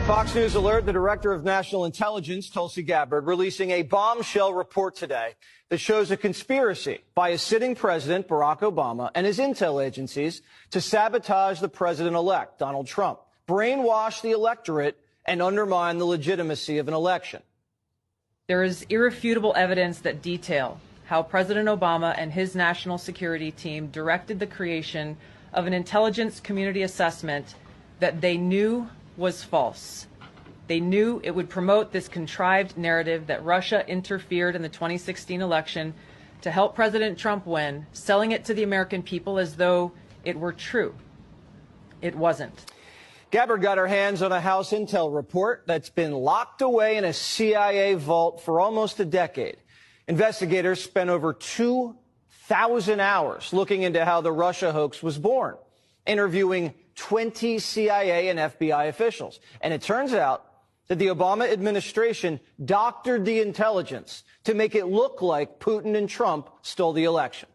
Fox News alert, the Director of National Intelligence, Tulsi Gabbard, releasing a bombshell report today that shows a conspiracy by a sitting president, Barack Obama, and his intel agencies to sabotage the president-elect, Donald Trump, brainwash the electorate, and undermine the legitimacy of an election. There is irrefutable evidence that detail how President Obama and his national security team directed the creation of an intelligence community assessment that they knew was false. They knew it would promote this contrived narrative that Russia interfered in the 2016 election to help President Trump win, selling it to the American people as though it were true. It wasn't. Gabbard got her hands on a House intel report that's been locked away in a CIA vault for almost a decade. Investigators spent over 2,000 hours looking into how the Russia hoax was born, interviewing 20 CIA and FBI officials. And it turns out that the Obama administration doctored the intelligence to make it look like Putin and Trump stole the election.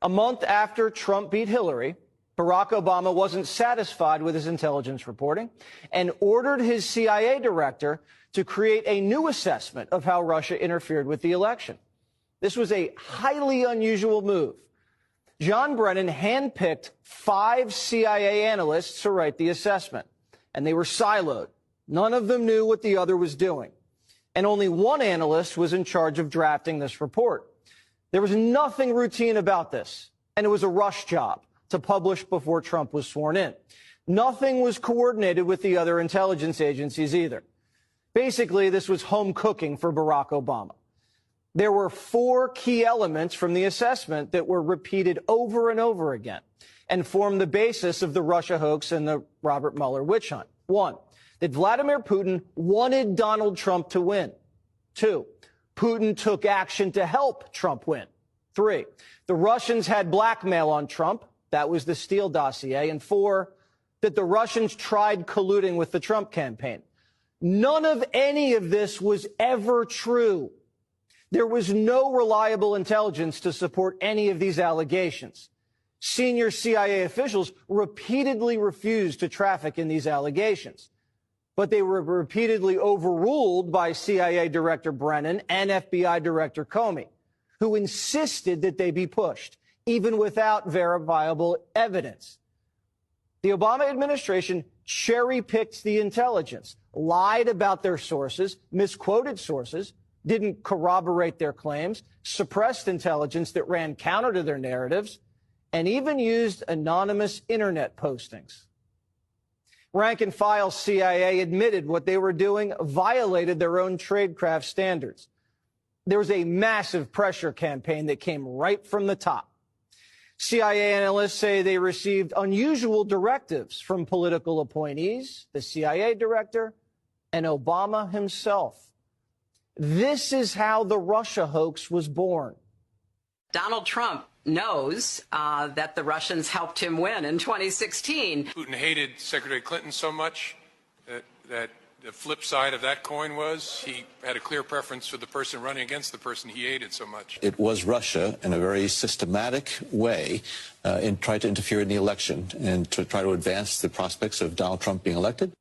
A month after Trump beat Hillary, Barack Obama wasn't satisfied with his intelligence reporting and ordered his CIA director to create a new assessment of how Russia interfered with the election. This was a highly unusual move. John Brennan handpicked 5 CIA analysts to write the assessment, and they were siloed. None of them knew what the other was doing, and only one analyst was in charge of drafting this report. There was nothing routine about this, and it was a rush job to publish before Trump was sworn in. Nothing was coordinated with the other intelligence agencies either. Basically, this was home cooking for Barack Obama. There were 4 key elements from the assessment that were repeated over and over again and formed the basis of the Russia hoax and the Robert Mueller witch hunt. 1, that Vladimir Putin wanted Donald Trump to win. 2, Putin took action to help Trump win. 3, the Russians had blackmail on Trump. That was the Steele dossier. And 4, that the Russians tried colluding with the Trump campaign. None of any of this was ever true. There was no reliable intelligence to support any of these allegations. Senior CIA officials repeatedly refused to traffic in these allegations, but they were repeatedly overruled by CIA Director Brennan and FBI Director Comey, who insisted that they be pushed, even without verifiable evidence. The Obama administration cherry-picked the intelligence, lied about their sources, misquoted sources, didn't corroborate their claims, suppressed intelligence that ran counter to their narratives, and even used anonymous internet postings. Rank and file CIA admitted what they were doing violated their own tradecraft standards. There was a massive pressure campaign that came right from the top. CIA analysts say they received unusual directives from political appointees, the CIA director, and Obama himself. This is how the Russia hoax was born. Donald Trump knows that the Russians helped him win in 2016. Putin hated Secretary Clinton so much that the flip side of that coin was he had a clear preference for the person running against the person he hated so much. It was Russia in a very systematic way tried to interfere in the election and to try to advance the prospects of Donald Trump being elected.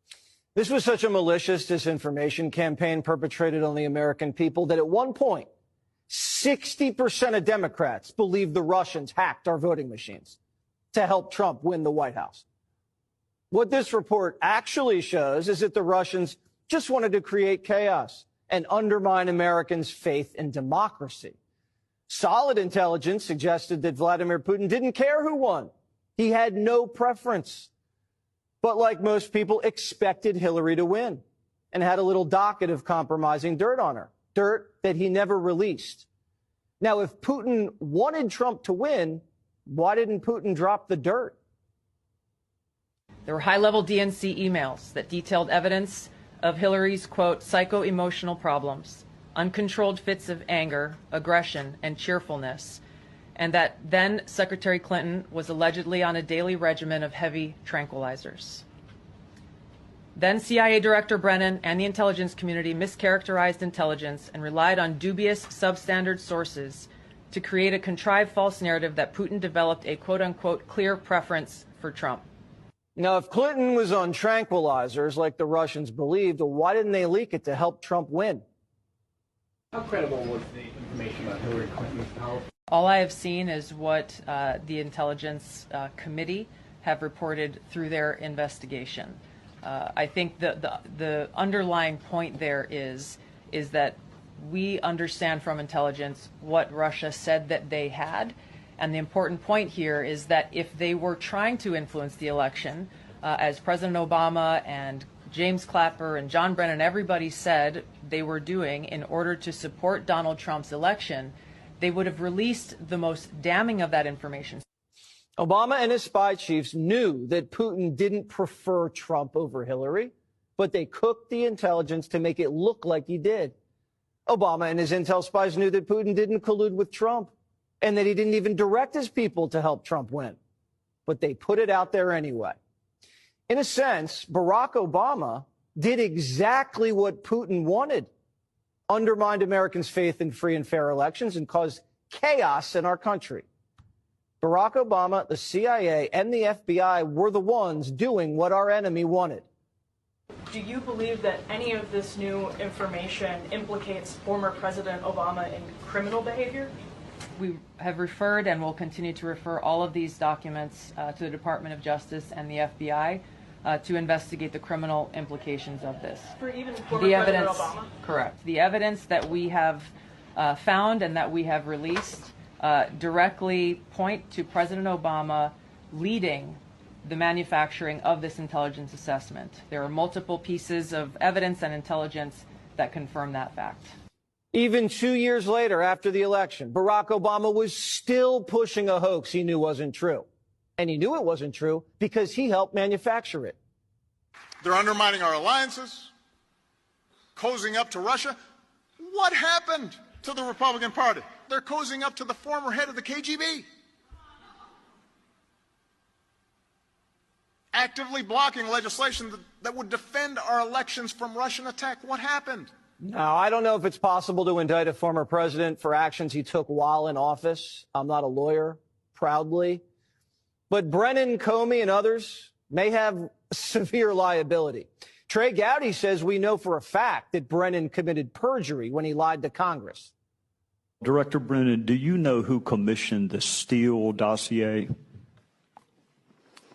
This was such a malicious disinformation campaign perpetrated on the American people that at one point, 60% of Democrats believed the Russians hacked our voting machines to help Trump win the White House. What this report actually shows is that the Russians just wanted to create chaos and undermine Americans' faith in democracy. Solid intelligence suggested that Vladimir Putin didn't care who won. He had no preference. But like most people, expected Hillary to win and had a little docket of compromising dirt on her, dirt that he never released. Now, if Putin wanted Trump to win, why didn't Putin drop the dirt? There were high-level DNC emails that detailed evidence of Hillary's, quote, psycho-emotional problems, uncontrolled fits of anger, aggression, and cheerfulness, and that then Secretary Clinton was allegedly on a daily regimen of heavy tranquilizers. Then CIA Director Brennan and the intelligence community mischaracterized intelligence and relied on dubious substandard sources to create a contrived false narrative that Putin developed a quote-unquote clear preference for Trump. Now, if Clinton was on tranquilizers like the Russians believed, why didn't they leak it to help Trump win? How credible was the information about Hillary Clinton's health? All I have seen is what the Intelligence Committee have reported through their investigation. I think the underlying point there is that we understand from intelligence what Russia said that they had. And the important point here is that if they were trying to influence the election, as President Obama and James Clapper and John Brennan, everybody said they were doing in order to support Donald Trump's election, they would have released the most damning of that information. Obama and his spy chiefs knew that Putin didn't prefer Trump over Hillary, but they cooked the intelligence to make it look like he did. Obama and his intel spies knew that Putin didn't collude with Trump and that he didn't even direct his people to help Trump win. But they put it out there anyway. In a sense, Barack Obama did exactly what Putin wanted, undermined Americans' faith in free and fair elections and caused chaos in our country. Barack Obama, the CIA, and the FBI were the ones doing what our enemy wanted. Do you believe that any of this new information implicates former President Obama in criminal behavior? We have referred and will continue to refer all of these documents to the Department of Justice and the FBI to investigate the criminal implications of this. For even former President Obama? Correct. The evidence that we have found and that we have released directly point to President Obama leading the manufacturing of this intelligence assessment. There are multiple pieces of evidence and intelligence that confirm that fact. Even 2 years later, after the election, Barack Obama was still pushing a hoax he knew wasn't true. And he knew it wasn't true because he helped manufacture it. They're undermining our alliances, cozying up to Russia. What happened to the Republican Party? They're cozying up to the former head of the KGB. Actively blocking legislation that would defend our elections from Russian attack. What happened? Now, I don't know if it's possible to indict a former president for actions he took while in office. I'm not a lawyer, proudly. But Brennan, Comey, and others may have severe liability. Trey Gowdy says we know for a fact that Brennan committed perjury when he lied to Congress. Director Brennan, do you know who commissioned the Steele dossier?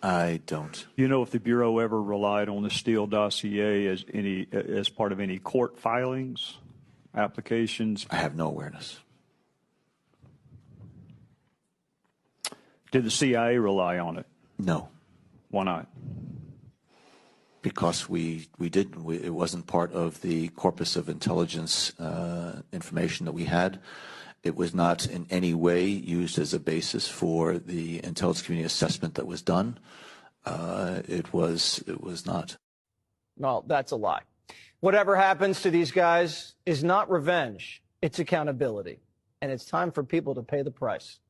I don't. Do you know if the Bureau ever relied on the Steele dossier as part of any court filings, applications? I have no awareness. Did the CIA rely on it? No. Why not? Because we didn't. It wasn't part of the corpus of intelligence information that we had. It was not in any way used as a basis for the intelligence community assessment that was done. It was not. Well, that's a lie. Whatever happens to these guys is not revenge. It's accountability. And it's time for people to pay the price.